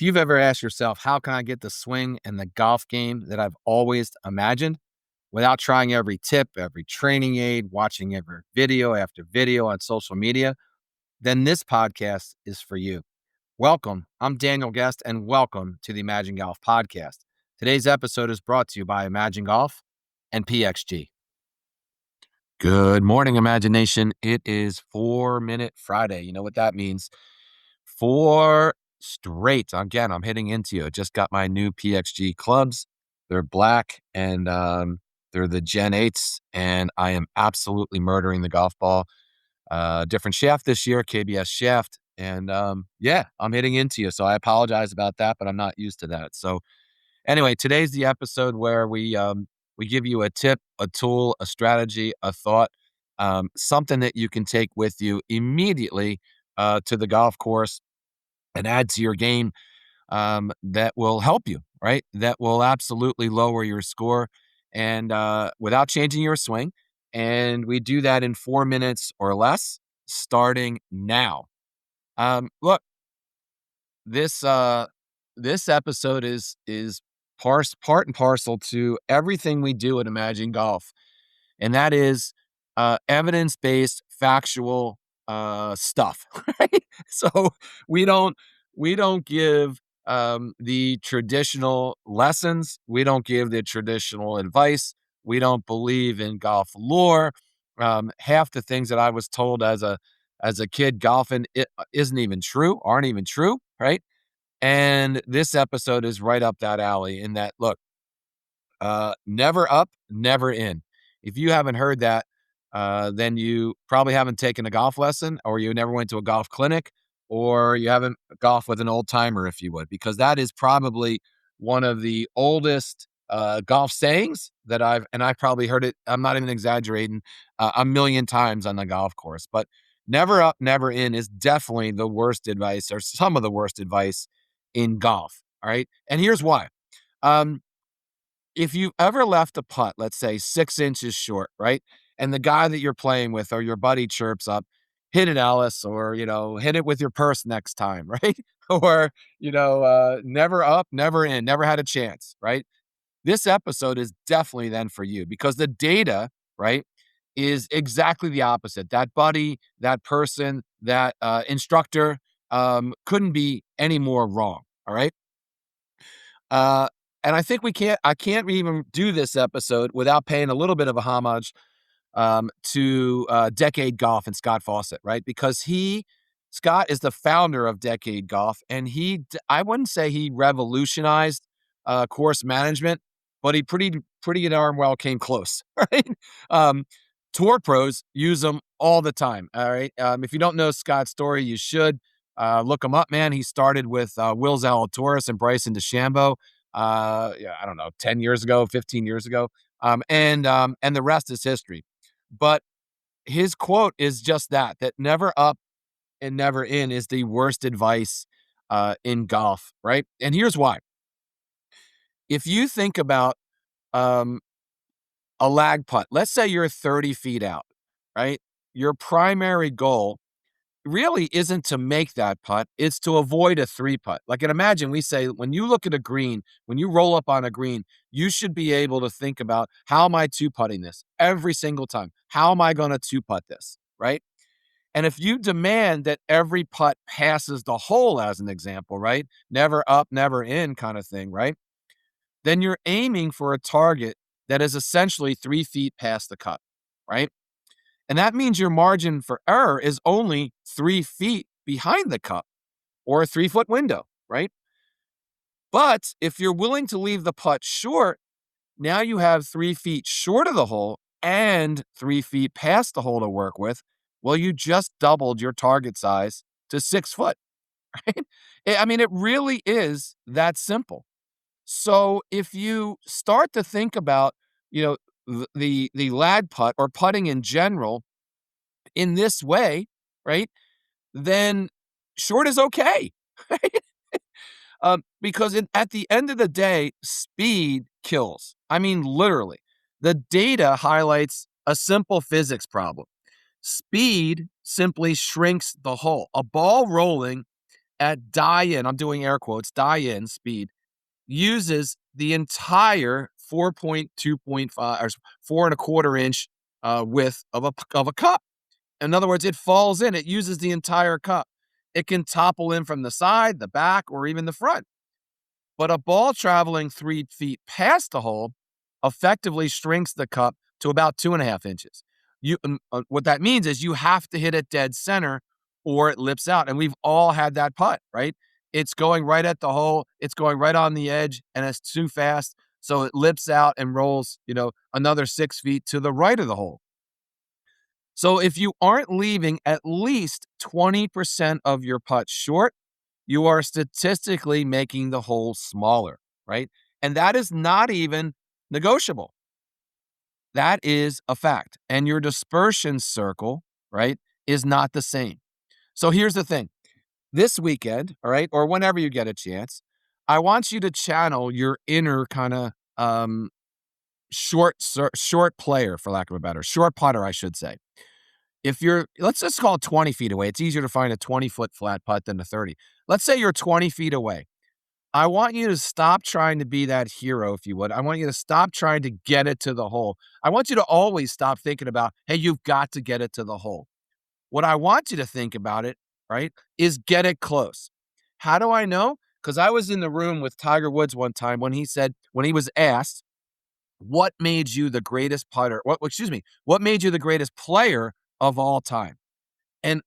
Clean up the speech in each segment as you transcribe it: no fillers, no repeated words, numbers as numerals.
you've ever asked yourself, how can I get the swing and the golf game that I've always imagined without trying every tip, every training aid, watching every video after video on social media, then this podcast is for you. Welcome. I'm Daniel Guest, and welcome to the Imagine Golf podcast. Today's episode is brought to you by Imagine Golf and PXG. Good morning, Imagination. It is 4 Minute Friday. You know what that means? 4 straight. Again, I'm hitting into you. I just got my new PXG clubs. They're black and they're the Gen 8s, and I am absolutely murdering the golf ball. Different shaft this year, KBS shaft. And yeah, I'm hitting into you. So I apologize about that, but I'm not used to that. So anyway, today's the episode where we give you a tip, a tool, a strategy, a thought, something that you can take with you immediately to the golf course and add to your game that will help you, right? That will absolutely lower your score and without changing your swing. And we do that in 4 minutes or less, starting now. Look, this episode is part and parcel to everything we do at Imagine Golf, and that is evidence-based, factual stuff. Right? So we don't give the traditional lessons. We don't give the traditional advice. We don't believe in golf lore. Half the things that I was told as a kid golfing aren't even true, right? And this episode is right up that alley in that, look, never up, never in. If you haven't heard that, then you probably haven't taken a golf lesson, or you never went to a golf clinic, or you haven't golfed with an old timer, if you would, because that is probably one of the oldest golf sayings that I've probably heard it. I'm not even exaggerating, a million times on the golf course. But never up, never in is definitely the worst advice, or some of the worst advice in golf. All right. And here's why. If you've ever left a putt, let's say 6 inches short, right? And the guy that you're playing with or your buddy chirps up, hit it, Alice, or, hit it with your purse next time, right? Or, never up, never in, never had a chance, right? This episode is definitely then for you, because the data, right, is exactly the opposite. That buddy, that person, that instructor couldn't be any more wrong, all right? And I think I can't even do this episode without paying a little bit of a homage to Decade Golf and Scott Fawcett, right? Because Scott is the founder of Decade Golf, and I wouldn't say he revolutionized course management, but he pretty darn well came close, right? Tour pros use them all the time, all right? If you don't know Scott's story, you should. Look him up, man. He started with Will Zalatoris and Bryson DeChambeau. I don't know, 10 years ago, 15 years ago. And the rest is history. But his quote is just that never up and never in is the worst advice in golf, right? And here's why. If you think about a lag putt, let's say you're 30 feet out, right? Your primary goal really isn't to make that putt. It's to avoid a 3 putt. Like, and imagine we say, when you look at a green, when you roll up on a green, you should be able to think about, how am I 2-putting this every single time? How am I going to 2-putt this, right? And if you demand that every putt passes the hole, as an example, right? Never up, never in kind of thing, right? Then you're aiming for a target that is essentially 3 feet past the cup, right? And that means your margin for error is only 3 feet behind the cup, or a 3-foot window, right? But if you're willing to leave the putt short, now you have 3 feet short of the hole and 3 feet past the hole to work with. Well, you just doubled your target size to 6 foot, right? I mean, it really is that simple. So if you start to think about, the lag putt, or putting in general, in this way, right, then short is okay, right? Because at the end of the day, speed kills. I mean, literally. The data highlights a simple physics problem. Speed simply shrinks the hole. A ball rolling at die-in, I'm doing air quotes, die-in speed, uses the entire 4.2.5 or 4.25 inch width of a cup. In other words, it falls in, it uses the entire cup. It can topple in from the side, the back, or even the front. But a ball traveling 3 feet past the hole effectively shrinks the cup to about 2.5 inches. What that means is you have to hit it dead center or it lips out. And we've all had that putt, right? It's going right at the hole, it's going right on the edge, and it's too fast. So it lips out and rolls, another 6 feet to the right of the hole. So if you aren't leaving at least 20% of your putt short, you are statistically making the hole smaller, right? And that is not even negotiable. That is a fact. And your dispersion circle, right, is not the same. So here's the thing. This weekend, all right, or whenever you get a chance, I want you to channel your inner kind of short player, for lack of a better, short putter, I should say. If let's just call it 20 feet away. It's easier to find a 20-foot flat putt than a 30. Let's say you're 20 feet away. I want you to stop trying to be that hero, if you would. I want you to stop trying to get it to the hole. I want you to always stop thinking about, hey, you've got to get it to the hole. What I want you to think about it, right, is get it close. How do I know? Because I was in the room with Tiger Woods one time when he was asked, what made you the greatest putter? What made you the greatest player of all time? And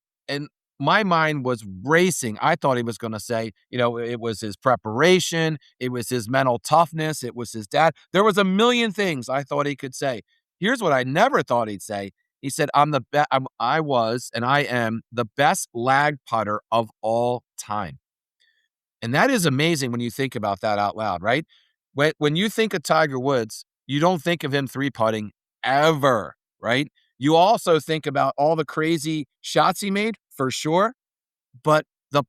my mind was racing. I thought he was going to say, it was his preparation, it was his mental toughness, it was his dad. There was a million things I thought he could say. Here's what I never thought he'd say. He said, I was and I am the best lag putter of all time. And that is amazing when you think about that out loud, right? When you think of Tiger Woods, you don't think of him three putting ever, right? You also think about all the crazy shots he made, for sure, but the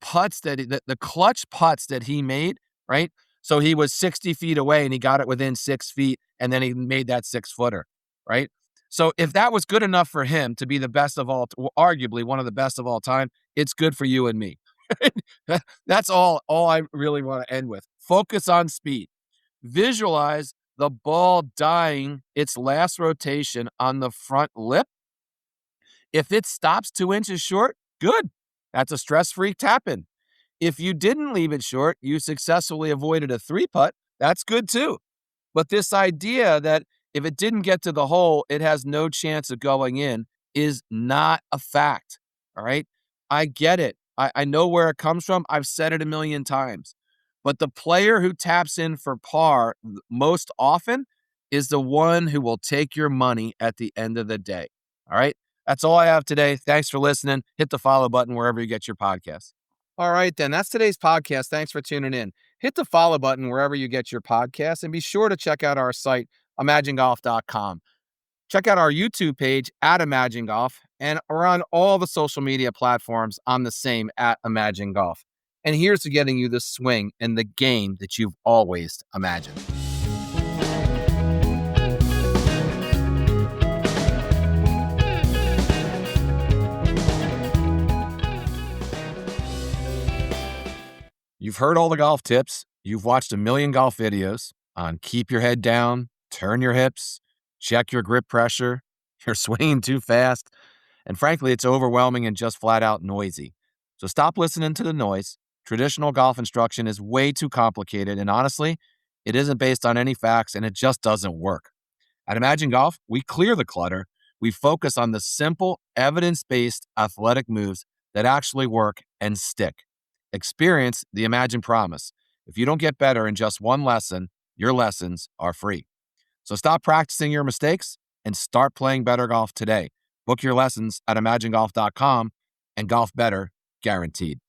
clutch putts that he made, right? So he was 60 feet away and he got it within 6 feet, and then he made that 6-footer, right? So if that was good enough for him to be the best of all, arguably one of the best of all time, it's good for you and me. That's all I really want to end with. Focus on speed. Visualize the ball dying its last rotation on the front lip. If it stops 2 inches short, good. That's a stress-free tap-in. If you didn't leave it short, you successfully avoided a 3-putt, that's good too. But this idea that if it didn't get to the hole, it has no chance of going in is not a fact, all right? I get it. I know where it comes from. I've said it a million times. But the player who taps in for par most often is the one who will take your money at the end of the day, all right? That's all I have today. Thanks for listening. Hit the follow button wherever you get your podcasts. All right, then. That's today's podcast. Thanks for tuning in. Hit the follow button wherever you get your podcasts, and be sure to check out our site, ImagineGolf.com. Check out our YouTube page at Imagine Golf, and we're on all the social media platforms. I'm the same at Imagine Golf. And here's to getting you the swing and the game that you've always imagined. You've heard all the golf tips. You've watched a million golf videos on keep your head down, turn your hips, check your grip pressure, you're swinging too fast, and frankly, it's overwhelming and just flat out noisy. So stop listening to the noise. Traditional golf instruction is way too complicated, and honestly, it isn't based on any facts, and it just doesn't work. At Imagine Golf, we clear the clutter. We focus on the simple, evidence-based athletic moves that actually work and stick. Experience the Imagine Promise. If you don't get better in just one lesson, your lessons are free. So stop practicing your mistakes and start playing better golf today. Book your lessons at ImagineGolf.com, and golf better guaranteed.